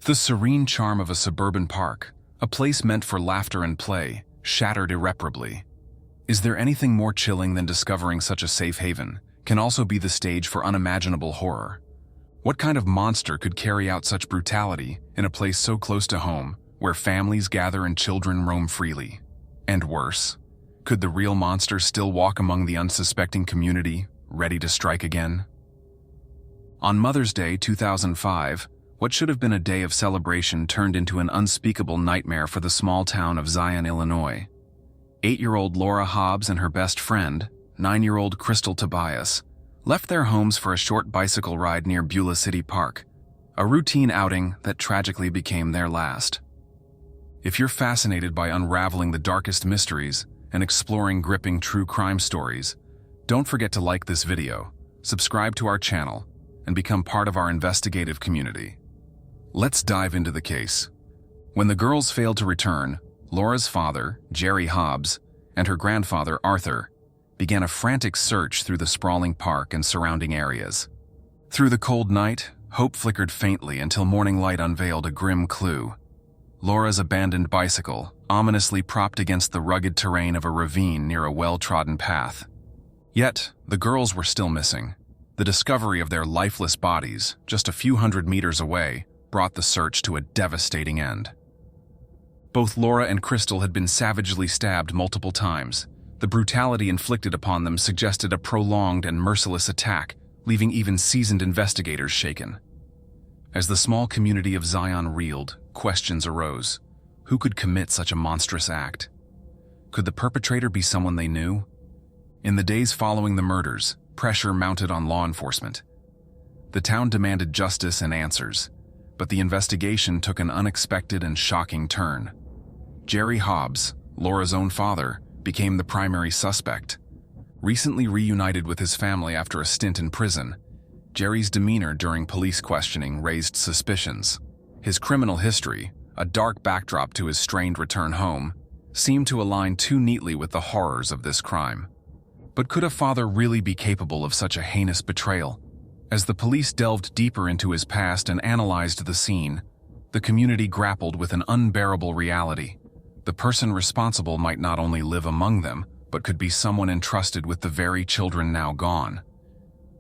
The serene charm of a suburban park, a place meant for laughter and play, shattered irreparably. Is there anything more chilling than discovering such a safe haven can also be the stage for unimaginable horror? What kind of monster could carry out such brutality in a place so close to home, where families gather and children roam freely? And worse, could the real monster still walk among the unsuspecting community, ready to strike again? On Mother's Day 2005, what should have been a day of celebration turned into an unspeakable nightmare for the small town of Zion, Illinois. 8-year-old Laura Hobbs and her best friend, 9-year-old Krystal Tobias, left their homes for a short bicycle ride near Beulah City Park, a routine outing that tragically became their last. If you're fascinated by unraveling the darkest mysteries and exploring gripping true crime stories, don't forget to like this video, subscribe to our channel, and become part of our investigative community. Let's dive into the case. When the girls failed to return, Laura's father, Jerry Hobbs, and her grandfather, Arthur, began a frantic search through the sprawling park and surrounding areas. Through the cold night, hope flickered faintly until morning light unveiled a grim clue. Laura's abandoned bicycle, ominously propped against the rugged terrain of a ravine near a well-trodden path. Yet, the girls were still missing. The discovery of their lifeless bodies, just a few hundred meters away, brought the search to a devastating end. Both Laura and Krystal had been savagely stabbed multiple times. The brutality inflicted upon them suggested a prolonged and merciless attack, leaving even seasoned investigators shaken. As the small community of Zion reeled, questions arose. Who could commit such a monstrous act? Could the perpetrator be someone they knew? In the days following the murders, pressure mounted on law enforcement. The town demanded justice and answers, but the investigation took an unexpected and shocking turn. Jerry Hobbs, Laura's own father, became the primary suspect. Recently reunited with his family after a stint in prison, Jerry's demeanor during police questioning raised suspicions. His criminal history, a dark backdrop to his strained return home, seemed to align too neatly with the horrors of this crime. But could a father really be capable of such a heinous betrayal? As the police delved deeper into his past and analyzed the scene, the community grappled with an unbearable reality. The person responsible might not only live among them, but could be someone entrusted with the very children now gone.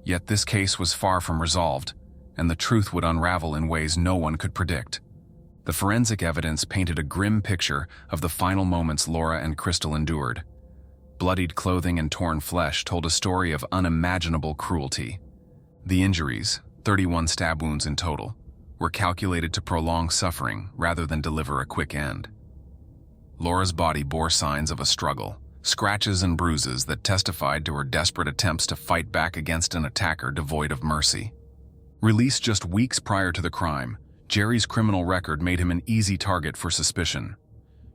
Yet this case was far from resolved, and the truth would unravel in ways no one could predict. The forensic evidence painted a grim picture of the final moments Laura and Krystal endured. Bloodied clothing and torn flesh told a story of unimaginable cruelty. The injuries, 31 stab wounds in total, were calculated to prolong suffering rather than deliver a quick end. Laura's body bore signs of a struggle, scratches and bruises that testified to her desperate attempts to fight back against an attacker devoid of mercy. Released just weeks prior to the crime, Jerry's criminal record made him an easy target for suspicion.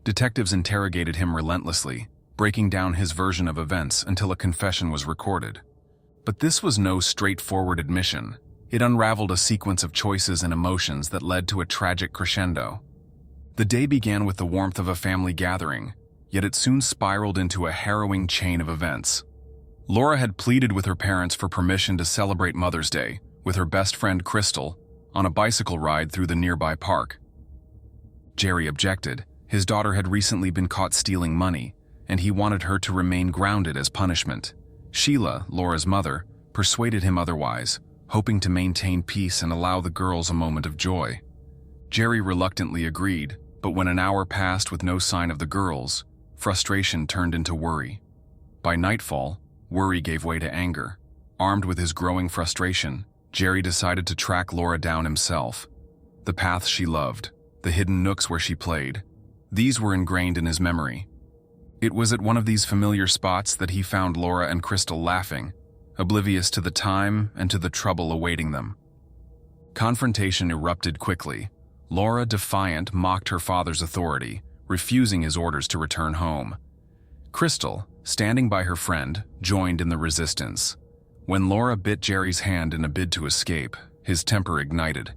Detectives interrogated him relentlessly, breaking down his version of events until a confession was recorded. But this was no straightforward admission. It unraveled a sequence of choices and emotions that led to a tragic crescendo. The day began with the warmth of a family gathering, yet it soon spiraled into a harrowing chain of events. Laura had pleaded with her parents for permission to celebrate Mother's Day with her best friend Krystal on a bicycle ride through the nearby park. Jerry objected. His daughter had recently been caught stealing money, and he wanted her to remain grounded as punishment. Sheila, Laura's mother, persuaded him otherwise, hoping to maintain peace and allow the girls a moment of joy. Jerry reluctantly agreed, but when an hour passed with no sign of the girls, frustration turned into worry. By nightfall, worry gave way to anger. Armed with his growing frustration, Jerry decided to track Laura down himself. The paths she loved, the hidden nooks where she played, these were ingrained in his memory. It was at one of these familiar spots that he found Laura and Krystal laughing, oblivious to the time and to the trouble awaiting them. Confrontation erupted quickly. Laura, defiant, mocked her father's authority, refusing his orders to return home. Krystal, standing by her friend, joined in the resistance. When Laura bit Jerry's hand in a bid to escape, his temper ignited.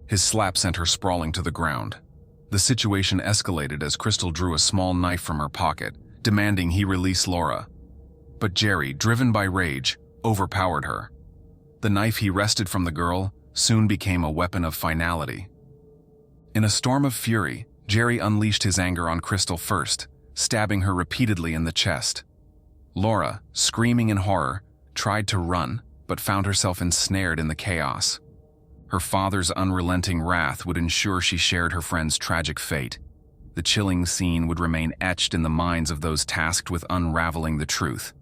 His slap sent her sprawling to the ground. The situation escalated as Krystal drew a small knife from her pocket, demanding he release Laura. But Jerry, driven by rage, overpowered her. The knife he wrested from the girl soon became a weapon of finality. In a storm of fury, Jerry unleashed his anger on Krystal first, stabbing her repeatedly in the chest. Laura, screaming in horror, tried to run, but found herself ensnared in the chaos. Her father's unrelenting wrath would ensure she shared her friend's tragic fate. The chilling scene would remain etched in the minds of those tasked with unraveling the truth.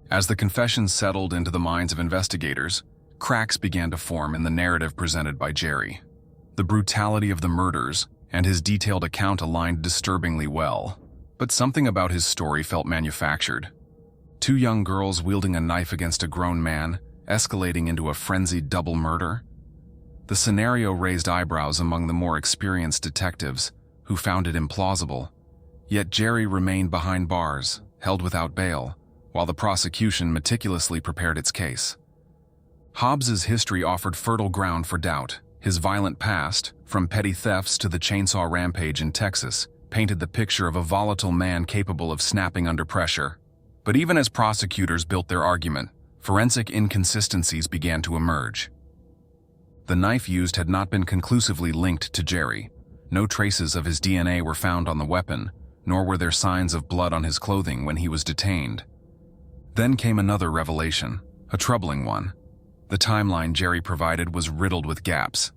As the confessions settled into the minds of investigators, cracks began to form in the narrative presented by Jerry. The brutality of the murders and his detailed account aligned disturbingly well, but something about his story felt manufactured. Two young girls wielding a knife against a grown man, escalating into a frenzied double murder. The scenario raised eyebrows among the more experienced detectives, who found it implausible. Yet Jerry remained behind bars, held without bail, while the prosecution meticulously prepared its case. Hobbs's history offered fertile ground for doubt. His violent past, from petty thefts to the chainsaw rampage in Texas, painted the picture of a volatile man capable of snapping under pressure. But even as prosecutors built their argument, forensic inconsistencies began to emerge. The knife used had not been conclusively linked to Jerry. No traces of his DNA were found on the weapon, nor were there signs of blood on his clothing when he was detained. Then came another revelation, a troubling one. The timeline Jerry provided was riddled with gaps.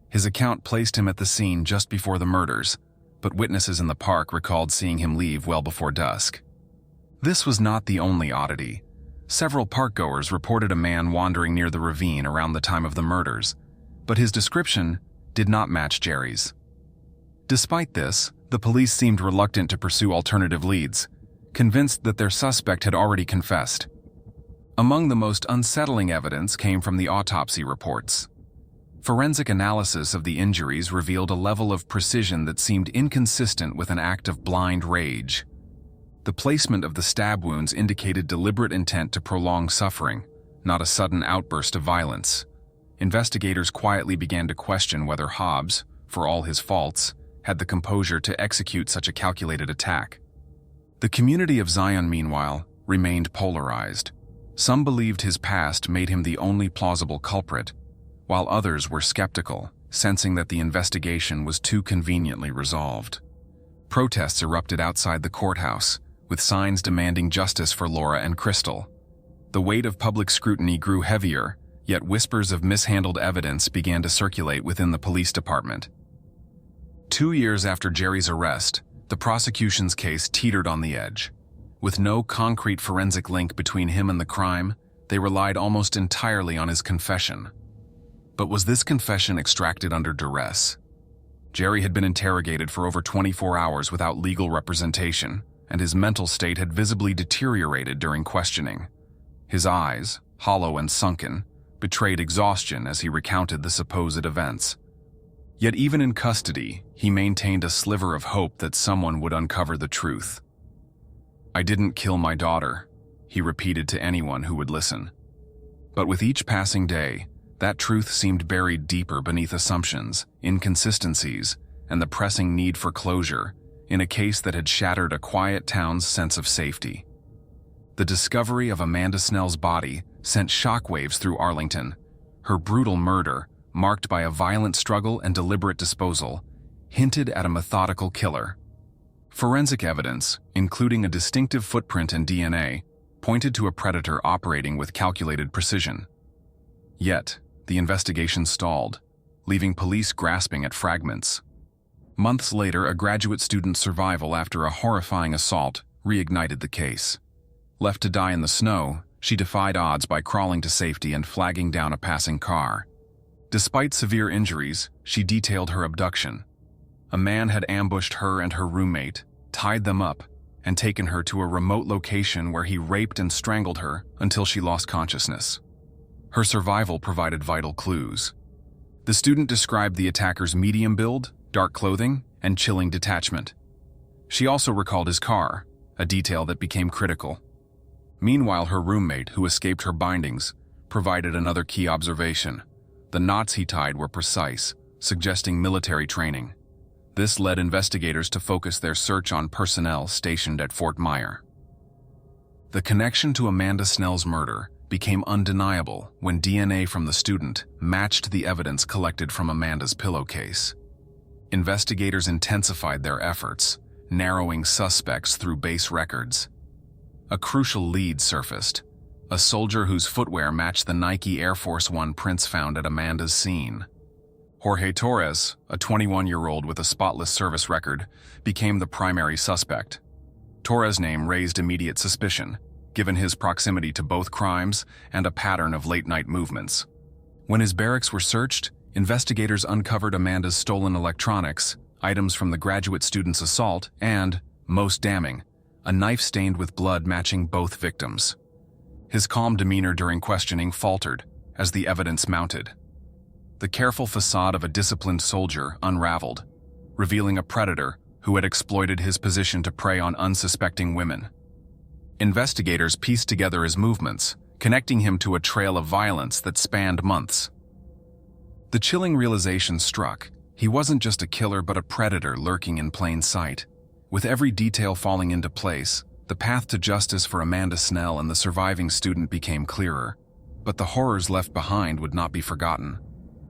His account placed him at the scene just before the murders, but witnesses in the park recalled seeing him leave well before dusk. This was not the only oddity. Several parkgoers reported a man wandering near the ravine around the time of the murders, but his description did not match Jerry's. Despite this, the police seemed reluctant to pursue alternative leads, convinced that their suspect had already confessed. Among the most unsettling evidence came from the autopsy reports. Forensic analysis of the injuries revealed a level of precision that seemed inconsistent with an act of blind rage. The placement of the stab wounds indicated deliberate intent to prolong suffering, not a sudden outburst of violence. Investigators quietly began to question whether Hobbs, for all his faults, had the composure to execute such a calculated attack. The community of Zion, meanwhile, remained polarized. Some believed his past made him the only plausible culprit, while others were skeptical, sensing that the investigation was too conveniently resolved. Protests erupted outside the courthouse, with signs demanding justice for Laura and Krystal. The weight of public scrutiny grew heavier, yet whispers of mishandled evidence began to circulate within the police department. 2 years after Jerry's arrest, the prosecution's case teetered on the edge. With no concrete forensic link between him and the crime, they relied almost entirely on his confession. But was this confession extracted under duress? Jerry had been interrogated for over 24 hours without legal representation, and his mental state had visibly deteriorated during questioning. His eyes, hollow and sunken, betrayed exhaustion as he recounted the supposed events. Yet even in custody, he maintained a sliver of hope that someone would uncover the truth. "I didn't kill my daughter," he repeated to anyone who would listen. But with each passing day, that truth seemed buried deeper beneath assumptions, inconsistencies, and the pressing need for closure in a case that had shattered a quiet town's sense of safety. The discovery of Amanda Snell's body sent shockwaves through Arlington. Her brutal murder, marked by a violent struggle and deliberate disposal, hinted at a methodical killer. Forensic evidence, including a distinctive footprint and DNA, pointed to a predator operating with calculated precision. Yet, the investigation stalled, leaving police grasping at fragments. Months later, a graduate student's survival after a horrifying assault reignited the case. Left to die in the snow, she defied odds by crawling to safety and flagging down a passing car. Despite severe injuries, she detailed her abduction. A man had ambushed her and her roommate, tied them up, and taken her to a remote location where he raped and strangled her until she lost consciousness. Her survival provided vital clues. The student described the attacker's medium build, dark clothing, and chilling detachment. She also recalled his car, a detail that became critical. Meanwhile, her roommate, who escaped her bindings, provided another key observation. The knots he tied were precise, suggesting military training. This led investigators to focus their search on personnel stationed at Fort Myer. The connection to Amanda Snell's murder became undeniable when DNA from the student matched the evidence collected from Amanda's pillowcase. Investigators intensified their efforts, narrowing suspects through base records. A crucial lead surfaced: a soldier whose footwear matched the Nike Air Force One prints found at Amanda's scene. Jorge Torres, a 21-year-old with a spotless service record, became the primary suspect. Torres' name raised immediate suspicion, given his proximity to both crimes and a pattern of late-night movements. When his barracks were searched, investigators uncovered Amanda's stolen electronics, items from the graduate student's assault, and, most damning, a knife stained with blood matching both victims. His calm demeanor during questioning faltered as the evidence mounted. The careful facade of a disciplined soldier unraveled, revealing a predator who had exploited his position to prey on unsuspecting women. Investigators pieced together his movements, connecting him to a trail of violence that spanned months. The chilling realization struck: he wasn't just a killer but a predator lurking in plain sight. With every detail falling into place, the path to justice for Amanda Snell and the surviving student became clearer. But the horrors left behind would not be forgotten.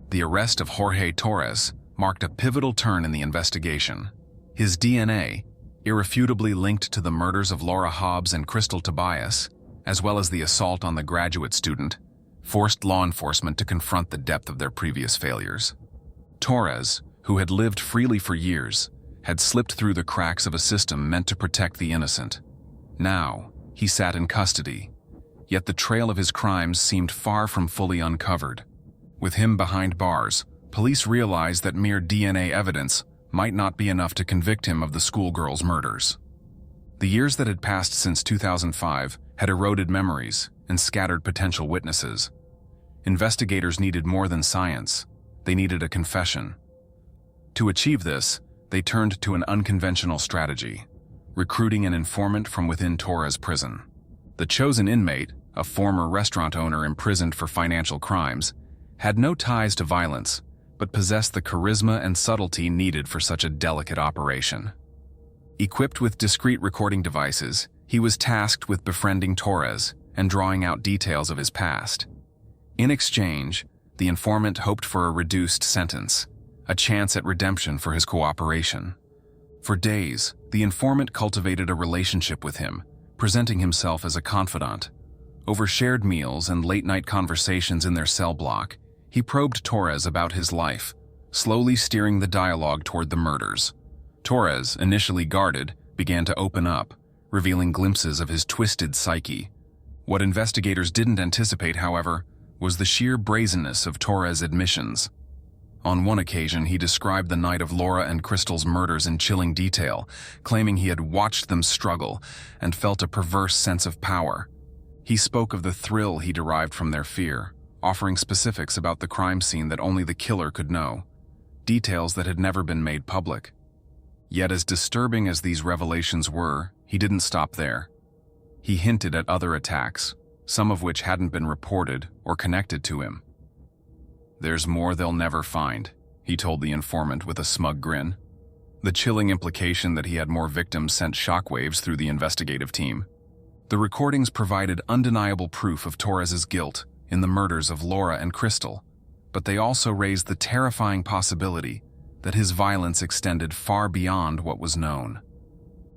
The arrest of Jorge Torres marked a pivotal turn in the investigation. His DNA, irrefutably linked to the murders of Laura Hobbs and Krystal Tobias, as well as the assault on the graduate student, forced law enforcement to confront the depth of their previous failures. Torres, who had lived freely for years, had slipped through the cracks of a system meant to protect the innocent. Now, he sat in custody, yet the trail of his crimes seemed far from fully uncovered. With him behind bars, police realized that mere DNA evidence might not be enough to convict him of the schoolgirl's murders. The years that had passed since 2005 had eroded memories and scattered potential witnesses. Investigators needed more than science. They needed a confession. To achieve this, they turned to an unconventional strategy: recruiting an informant from within Torres' prison. The chosen inmate, a former restaurant owner imprisoned for financial crimes, had no ties to violence, but possessed the charisma and subtlety needed for such a delicate operation. Equipped with discreet recording devices, he was tasked with befriending Torres and drawing out details of his past. In exchange, the informant hoped for a reduced sentence, a chance at redemption for his cooperation. For days, the informant cultivated a relationship with him, presenting himself as a confidant. Over shared meals and late-night conversations in their cell block, he probed Torres about his life, slowly steering the dialogue toward the murders. Torres, initially guarded, began to open up, revealing glimpses of his twisted psyche. What investigators didn't anticipate, however, was the sheer brazenness of Torres' admissions. On one occasion, he described the night of Laura and Krystal's murders in chilling detail, claiming he had watched them struggle and felt a perverse sense of power. He spoke of the thrill he derived from their fear, offering specifics about the crime scene that only the killer could know, details that had never been made public. Yet as disturbing as these revelations were, he didn't stop there. He hinted at other attacks, some of which hadn't been reported or connected to him. "There's more they'll never find," he told the informant with a smug grin. The chilling implication that he had more victims sent shockwaves through the investigative team. The recordings provided undeniable proof of Torres' guilt in the murders of Laura and Krystal, but they also raised the terrifying possibility that his violence extended far beyond what was known.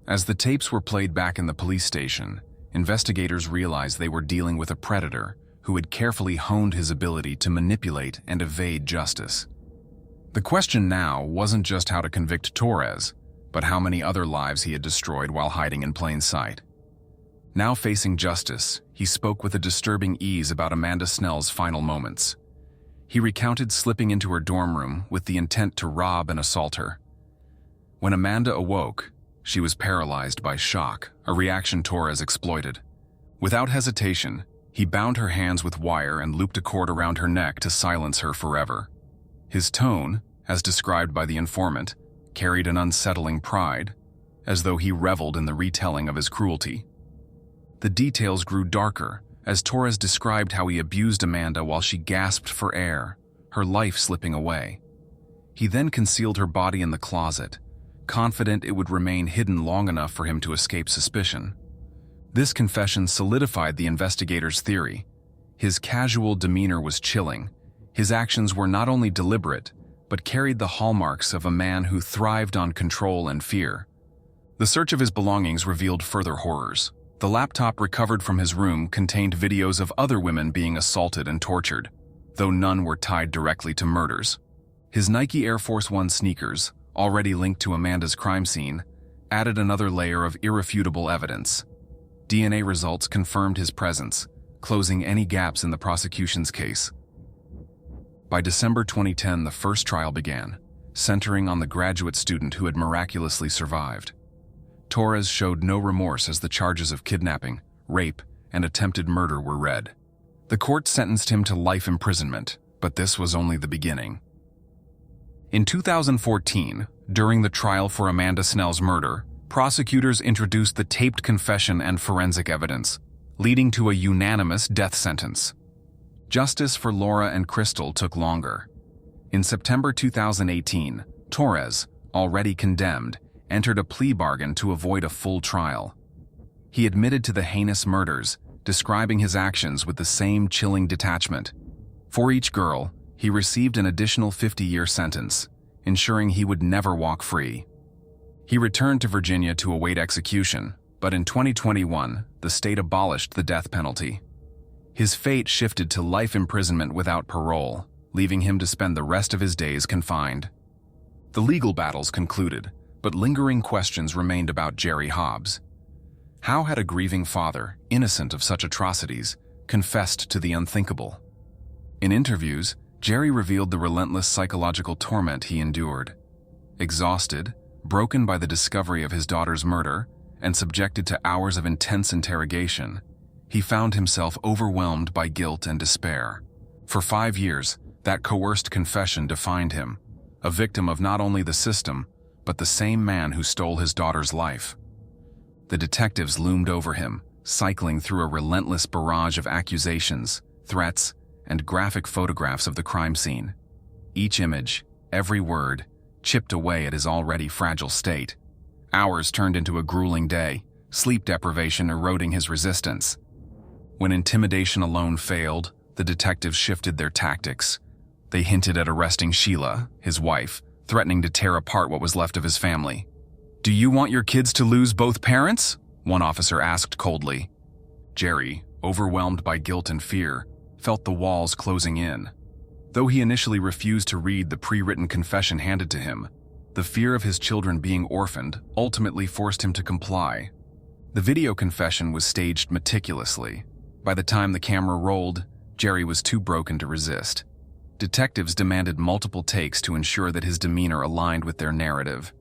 As the tapes were played back in the police station, investigators realized they were dealing with a predator who had carefully honed his ability to manipulate and evade justice. The question now wasn't just how to convict Torres, but how many other lives he had destroyed while hiding in plain sight. Now facing justice, he spoke with a disturbing ease about Amanda Snell's final moments. He recounted slipping into her dorm room with the intent to rob and assault her. When Amanda awoke, she was paralyzed by shock, a reaction Torres exploited. Without hesitation, he bound her hands with wire and looped a cord around her neck to silence her forever. His tone, as described by the informant, carried an unsettling pride, as though he reveled in the retelling of his cruelty. The details grew darker as Torres described how he abused Amanda while she gasped for air, her life slipping away. He then concealed her body in the closet, confident it would remain hidden long enough for him to escape suspicion. This confession solidified the investigator's theory. His casual demeanor was chilling. His actions were not only deliberate, but carried the hallmarks of a man who thrived on control and fear. The search of his belongings revealed further horrors. The laptop recovered from his room contained videos of other women being assaulted and tortured, though none were tied directly to murders. His Nike Air Force One sneakers, already linked to Amanda's crime scene, added another layer of irrefutable evidence. DNA results confirmed his presence, closing any gaps in the prosecution's case. By December 2010, the first trial began, centering on the graduate student who had miraculously survived. Torres showed no remorse as the charges of kidnapping, rape, and attempted murder were read. The court sentenced him to life imprisonment, but this was only the beginning. In 2014, during the trial for Amanda Snell's murder, prosecutors introduced the taped confession and forensic evidence, leading to a unanimous death sentence. Justice for Laura and Krystal took longer. In September 2018, Torres, already condemned, entered a plea bargain to avoid a full trial. He admitted to the heinous murders, describing his actions with the same chilling detachment. For each girl, he received an additional 50-year sentence, ensuring he would never walk free. He returned to Virginia to await execution, but in 2021, the state abolished the death penalty. His fate shifted to life imprisonment without parole, leaving him to spend the rest of his days confined. The legal battles concluded, but lingering questions remained about Jerry Hobbs. How had a grieving father, innocent of such atrocities, confessed to the unthinkable? In interviews, Jerry revealed the relentless psychological torment he endured. Exhausted, broken by the discovery of his daughter's murder, and subjected to hours of intense interrogation, he found himself overwhelmed by guilt and despair. For 5 years, that coerced confession defined him, a victim of not only the system, but the same man who stole his daughter's life. The detectives loomed over him, cycling through a relentless barrage of accusations, threats, and graphic photographs of the crime scene. Each image, every word, chipped away at his already fragile state. Hours turned into a grueling day, sleep deprivation eroding his resistance. When intimidation alone failed, the detectives shifted their tactics. They hinted at arresting Sheila, his wife, threatening to tear apart what was left of his family. "Do you want your kids to lose both parents?" one officer asked coldly. Jerry, overwhelmed by guilt and fear, felt the walls closing in. Though he initially refused to read the pre-written confession handed to him, the fear of his children being orphaned ultimately forced him to comply. The video confession was staged meticulously. By the time the camera rolled, Jerry was too broken to resist. Detectives demanded multiple takes to ensure that his demeanor aligned with their narrative.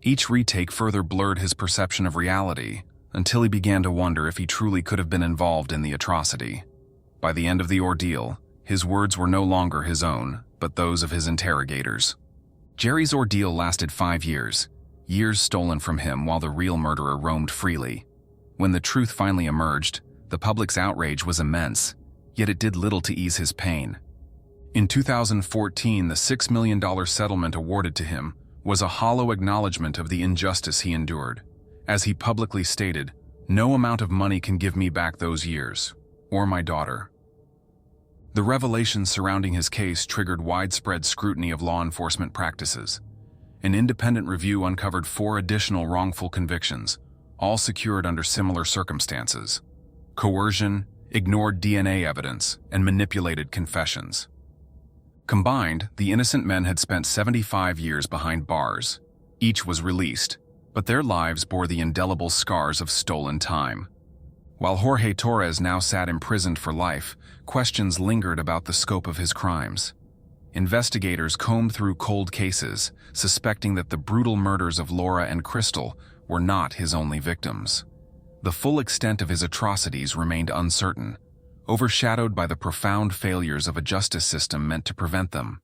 Each retake further blurred his perception of reality, until he began to wonder if he truly could have been involved in the atrocity. By the end of the ordeal, his words were no longer his own, but those of his interrogators. Jerry's ordeal lasted 5 years, years stolen from him while the real murderer roamed freely. When the truth finally emerged, the public's outrage was immense, yet it did little to ease his pain. In 2014, the $6 million settlement awarded to him was a hollow acknowledgement of the injustice he endured. As he publicly stated, "No amount of money can give me back those years, or my daughter." The revelations surrounding his case triggered widespread scrutiny of law enforcement practices. An independent review uncovered 4 additional wrongful convictions, all secured under similar circumstances: coercion, ignored DNA evidence, and manipulated confessions. Combined, the innocent men had spent 75 years behind bars. Each was released, but their lives bore the indelible scars of stolen time. While Jorge Torres now sat imprisoned for life, questions lingered about the scope of his crimes. Investigators combed through cold cases, suspecting that the brutal murders of Laura and Krystal were not his only victims. The full extent of his atrocities remained uncertain, overshadowed by the profound failures of a justice system meant to prevent them.